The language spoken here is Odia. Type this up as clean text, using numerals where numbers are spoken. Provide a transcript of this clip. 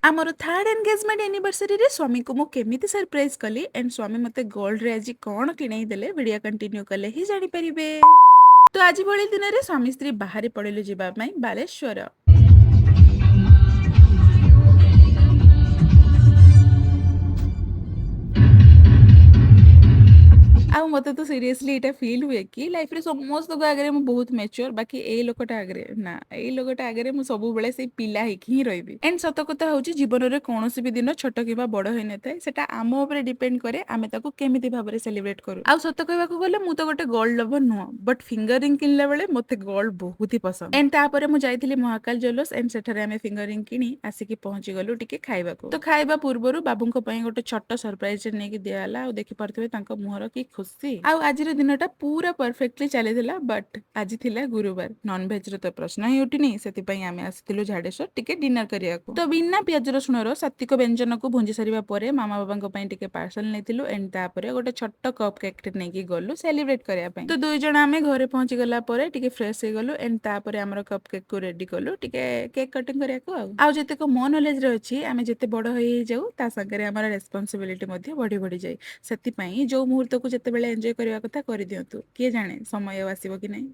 ଆମର ଥାର୍ଡ ଏନଗେଜମେଣ୍ଟ ଆନିଭର୍ସରୀରେ ସ୍ୱାମୀଙ୍କୁ ମୁଁ କେମିତି ସରପ୍ରାଇଜ କଲି ଏଣ୍ଡ ସ୍ୱାମୀ ମୋତେ ଗୋଲ୍ଡରେ ଆଜି କଣ କିଣେଇ ଦେଲେ ଭିଡ଼ିଓ କଣ୍ଟିନ୍ୟୁ କଲେ ହିଁ ଜାଣିପାରିବେ। ତ ଆଜି ଭଳି ଦିନରେ ସ୍ୱାମୀ ସ୍ତ୍ରୀ ବାହାରି ପଡ଼ିଲୁ ଯିବା ପାଇଁ ବାଲେଶ୍ୱର। ଆଉ ମତେ ତ ସିରିୟସଲି ଏଇଟା ଫିଲ୍ ହୁଏ କି ଲାଇଫରେ ସମସ୍ତଙ୍କ ଆଗରେ ମୁଁ ବହୁତ ମ୍ୟାଚୁର, ବାକି ଏଇ ଲୋକଟା ଆଗରେ ନା, ଏଇ ଲୋକଟା ଆଗରେ ମୁଁ ସବୁବେଳେ ସେଇ ପିଲା ହେଇକି ହିଁ ରହିବି। ଏଣ୍ଡ ସତ କଥା ହଉଛି ଜୀବନରେ କୌଣସି ବି ଦିନ ଛୋଟ କିମ୍ବା ବଡ ହେଇନଥାଏ, ସେଟା ଆମ ଉପରେ ଡିପେଣ୍ଡ କରେ ଆମେ ତାକୁ କେମିତି ଭାବରେ ସେଲିବ୍ରେଟ କରୁ। ଆଉ ସତ କହିବାକୁ ଗଲେ ମୁଁ ତ ଗୋଟେ ଗୋଲ୍ଡ ଲଭର ନୁହଁ, ବଟ୍ ଫିଙ୍ଗରିଂ କିଣିଲା ବେଳେ ମତେ ଗୋଲ୍ଡ ବହୁତ ହି ପସନ୍ଦ। ଏଣ୍ଡ ତାପରେ ମୁଁ ଯାଇଥିଲି ମହାକାଳ ଜୁଏଲର୍ସ ଏଣ୍ଡ ସେଠାରେ ଆମେ ଫିଙ୍ଗରିଂ କିଣି ଆସିକି ପହଞ୍ଚି ଗଲୁ ଟିକେ ଖାଇବାକୁ। ତ ଖାଇବା ପୂର୍ବରୁ ବାବୁଙ୍କ ପାଇଁ ଗୋଟେ ଛୋଟ ସରପ୍ରାଇଜ ନେଇକି ଦିଆହେଲା। ଆଉ ଦେଖିପାରୁଥିବେ ତାଙ୍କ ମୁହଁର କି ଖୁସି। ଆଉ ଆଜିର ଦିନଟା ପୁରା ପରଫେକ୍ଟଲି ଚାଲିଥିଲା, ବଟ୍ ଆଜି ଥିଲା ଗୁରୁବାର, ନନଭେଜ ର ତ ପ୍ରଶ୍ନ ହିଁ ଉଠିନି। ସେଥିପାଇଁ ଆମେ ଆସିଥିଲୁ ଝାଡେଶ୍ୱର ଟିକେ ଡିନର କରିବାକୁ। ତ ବିନା ପିଆଜ ରସୁଣର ସାତ୍ବିକ ବ୍ୟଞ୍ଜନକୁ ଭୁଞ୍ଜି ସାରିବା ପରେ ମାମା ବାବାଙ୍କ ପାଇଁ ଟିକେ ପାର୍ସଲ ନେଇଥିଲୁ ଏଣ୍ଡ ତାପରେ ଗୋଟେ ଛୋଟ କପ୍ କେକ୍ ଟେ ନେଇକି ଗଲୁ ସେଲିବ୍ରେଟ କରିବା ପାଇଁ। ତ ଦୁଇ ଜଣ ଆମେ ଘରେ ପହଞ୍ଚି ଗଲା ପରେ ଟିକେ ଫ୍ରେଶ ହେଇଗଲୁ ଏଣ୍ଡ ତାପରେ ଆମର କପ୍ କେକ୍ କୁ ରେଡି କଲୁ ଟିକେ କେକ୍ କଟିଂ କରିବାକୁ। ଆଉ ଯେତେକ ମୋ ନଲେଜ ରେ ଅଛି ଆମେ ଯେତେ ବଡ ହେଇଯାଉ ତା ସାଙ୍ଗରେ ଆମର ରେସ୍ପନ୍ସିବିଲିଟି ମଧ୍ୟ ବଢି ବଢି ଯାଏ। ସେଥିପାଇଁ ଯୋଉ ମୁହୂର୍ତ୍ତକୁ ଯେତେବେଳେ ଏଞ୍ଜୟ କରିବା କଥା କରିଦିଅନ୍ତୁ, କିଏ ଜାଣେ ସମୟ ଆସିବ କି ନାହିଁ।